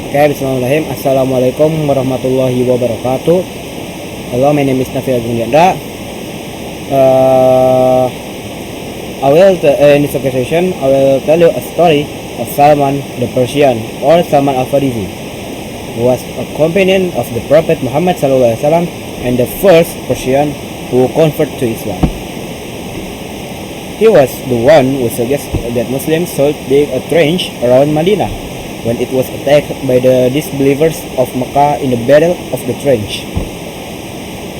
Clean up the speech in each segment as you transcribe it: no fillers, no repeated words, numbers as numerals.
Okay, bismillahirrahmanirrahim. Assalamualaikum warahmatullahi wabarakatuh. Hello, my name is Nafil Gunjandra. Uh, in this occasion, I will tell you a story of Salman the Persian, or Salman Alfarisi, who was a companion of the Prophet Muhammad SAW and the first Persian who converted to Islam. He was the one who suggested that Muslims should dig a trench around Medina when it was attacked by the disbelievers of Mecca in the Battle of the Trench.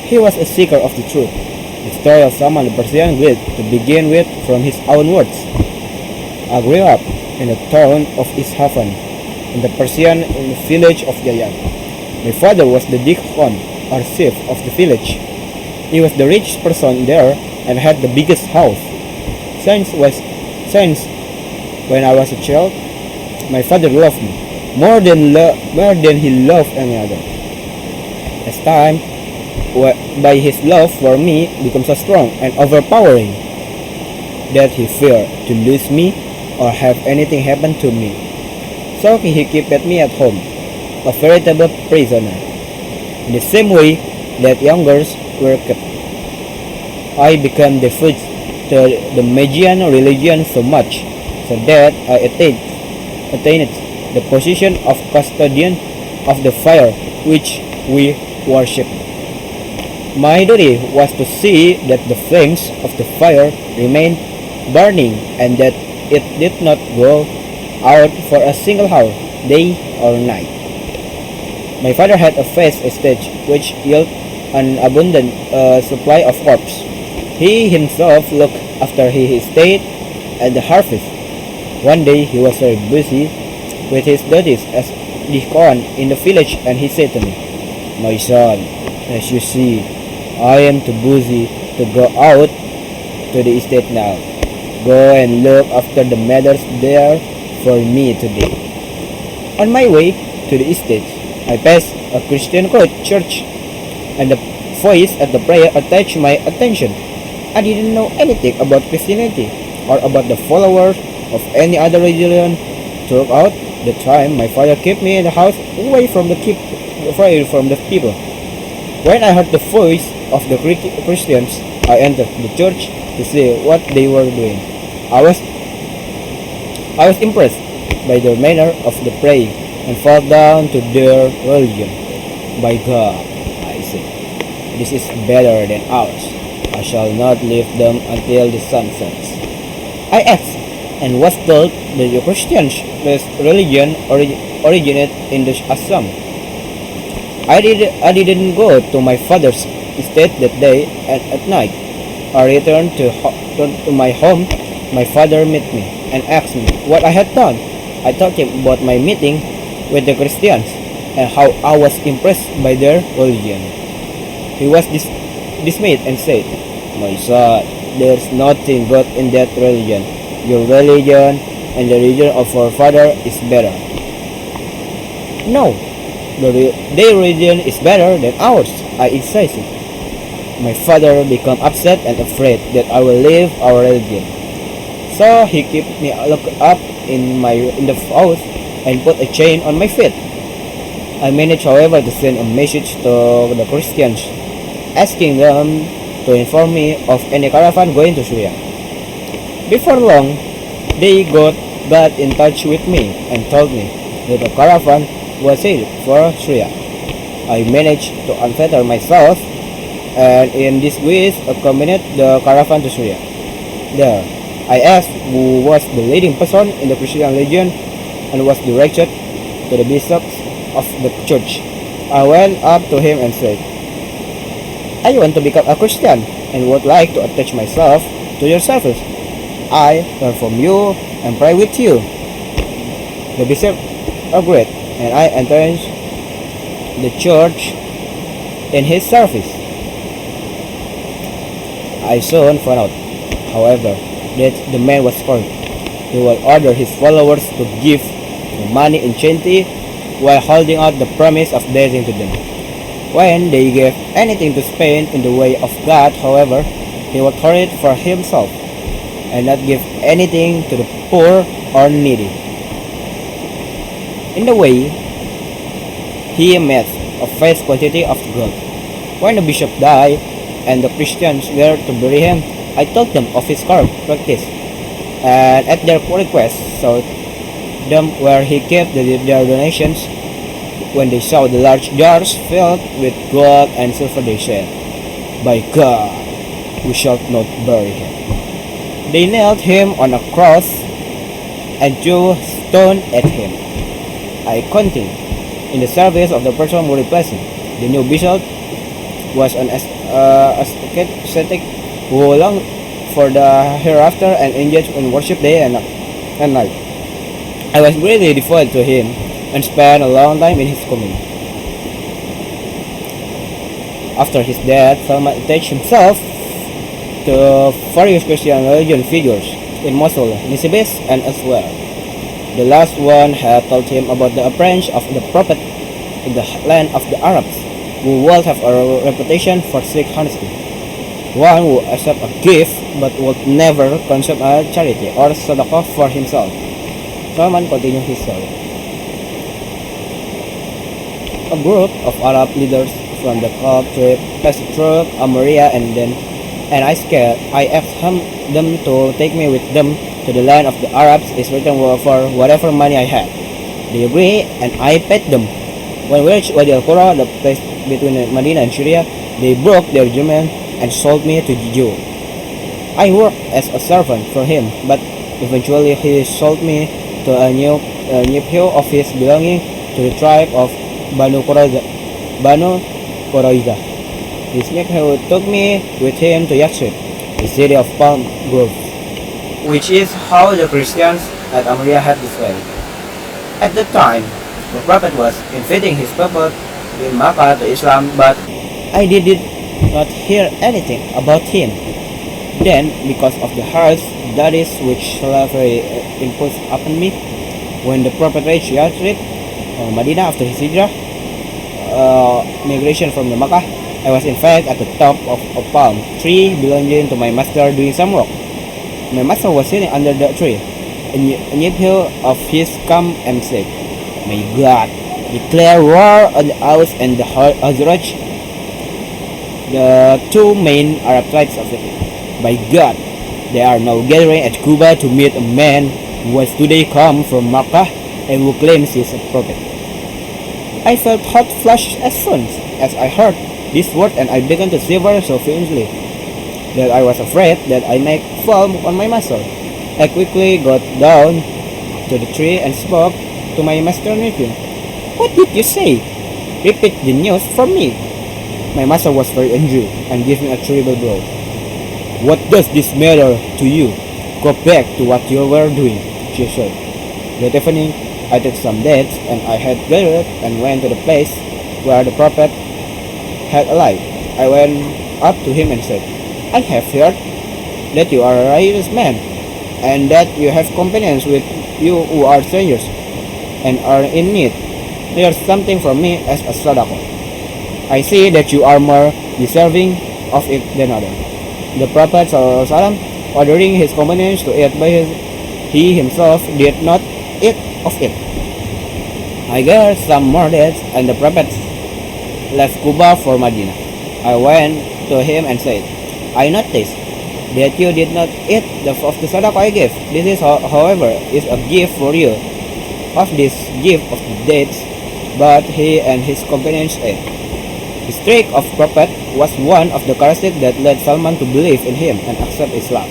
He was a seeker of the truth. The story of Salman the Persian great to begin with from his own words. I grew up in the town of Isfahan, in the Persian in the village of Jayan. My father was the Dikhon, or chief of the village. He was the richest person there and had the biggest house. Since when I was a child, my father loved me more than he loved any other. As time, by his love for me became so strong and overpowering that he feared to lose me or have anything happen to me. So he kept me at home, a veritable prisoner. In the same way that youngers were kept, I became devoted to the Magian religion so much so that I attained the position of custodian of the fire which we worship. My duty was to see that the flames of the fire remained burning and that it did not go out for a single hour, day or night. My father had a vast estate which yielded an abundant supply of crops. He himself looked after his estate and the harvest. One day he was very busy with his duties as Dikhon in the village, and he said to me, "My son, as you see, I am too busy to go out to the estate now. Go and look after the matters there for me today." On my way to the estate, I passed a Christian church, and the voice at the prayer attached my attention. I didn't know anything about Christianity or about the followers of any other religion. Throughout the time, my father kept me in the house away from the people. When I heard the voice of the Christians, I entered the church to see what they were doing. I was impressed by their manner of the praying and fell down to their religion. By God, I said, this is better than ours. I shall not leave them until the sun sets. I asked and was told that the Christian religion originated in the Assam. I didn't go to my father's estate that day, and at night I returned to my home. My father met me and asked me what I had done. I told him about my meeting with the Christians and how I was impressed by their religion. He was dismayed and said, "My son, there's nothing good in that religion. Your religion and the religion of our father is better." "No, their religion is better than ours," I insisted. My father became upset and afraid that I will leave our religion. So he kept me locked up in the house and put a chain on my feet. I managed, however, to send a message to the Christians, asking them to inform me of any caravan going to Syria. Before long, they got in touch with me and told me that a caravan was headed for Syria. I managed to unfetter myself and in this way accompanied the caravan to Syria. There, I asked who was the leading person in the Christian religion and was directed to the bishop of the church. I went up to him and said, "I want to become a Christian and would like to attach myself to your service. I learn from you and pray with you." The bishop agreed, and I entered the church in his service. I soon found out, however, that the man was corrupt. He would order his followers to give money in charity while holding out the promise of blessing to them. When they gave anything to spend in the way of God, however, he would hoard it for himself and not give anything to the poor or needy. In the way, he met a vast quantity of gold. When the bishop died and the Christians were to bury him, I told them of his corrupt practice, and at their request showed them where he kept their donations. When they saw the large jars filled with gold and silver, they said, "By God, we shall not bury him." They nailed him on a cross and threw stone at him. I continued in the service of the person who replaced him. The new bishop was an ascetic who longed for the hereafter and engaged in worship day and night. I was greatly devoted to him and spent a long time in his company. After his death, Salman attached himself to various Christian religion figures in Mosul, Nisibis, and elsewhere. The last one had told him about the appearance of the Prophet in the land of the Arabs, who would have a reputation for strict honesty. One who accepts a gift but would never consume a charity or sadaqah for himself. Salman continued his story. A group of Arab leaders from the Gulf trip passed through Almeria and I asked them to take me with them to the land of the Arabs in return for whatever money I had. They agreed and I paid them. When we reached Wadi al-Qura, the place between Medina and Syria, they broke their agreement and sold me to the Jew. I worked as a servant for him, but eventually he sold me to a nephew of his belonging to the tribe of Banu Qurayza. This nephew took me with him to Yathrib, the city of palm groves, which is how the Christians at Almeria had described it. At the time, the Prophet was inviting his people in Makkah to Islam, but I did not hear anything about him. Then, because of the harsh duties which slavery imposed upon me, when the Prophet reached Yathrib, Medina after his hijrah, migration from the Makkah, I was in fact at the top of a palm tree belonging to my master doing some work. My master was sitting under the tree. A nephew of his came and said, "My God, declare war on the Aus and the Hazraj, the two main Arab tribes of the people. By God, they are now gathering at Kuba to meet a man who was today come from Makkah and who claims he is a prophet." I felt hot flush as soon as I heard this word, and I began to shiver so violently that I was afraid that I might fall on my master. I quickly got down to the tree and spoke to my master nephew. "What did you say? Repeat the news from me." My master was very angry and gave me a terrible blow. "What does this matter to you? Go back to what you were doing," she said. That evening, I took some dates and I had gathered and went to the place where the Prophet had alive. I went up to him and said, "I have heard that you are a righteous man, and that you have companions with you who are strangers and are in need. Here's something from me as a sadaqah. I see that you are more deserving of it than others." The Prophet ﷺ, ordering his companions to eat by he himself did not eat of it. I gathered some more dates, and the Prophet left Kuba for Medina. I went to him and said, "I noticed that you did not eat of the sadaqah I gave. This is, however, is a gift for you of this gift of the dates." But he and his companions ate. The streak of Prophet was one of the characteristics that led Salman to believe in him and accept Islam.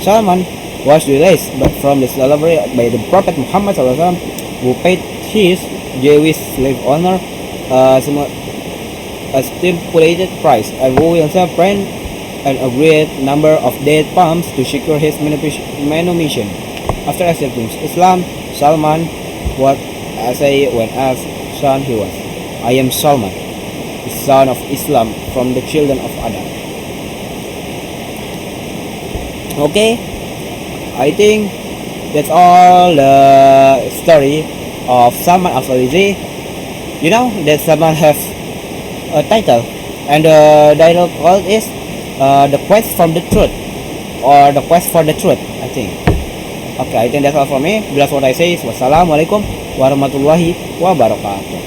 Salman was released from the slavery by the Prophet Muhammad ﷺ, who paid his Jewish slave owner a stipulated price, and who himself prayed an agreed number of date palms to secure his manumission. After accepting Islam, Salman would say when asked son he was, "I am Salman, the son of Islam from the children of Adam." Okay, I think that's all the story of Salman Alfarisi. You know that Salman have a title, and the title called is "The Quest from the Truth" or "The Quest for the Truth," I think. Okay, I think that's all for me. That's what I say. Wassalamualaikum warahmatullahi wabarakatuh.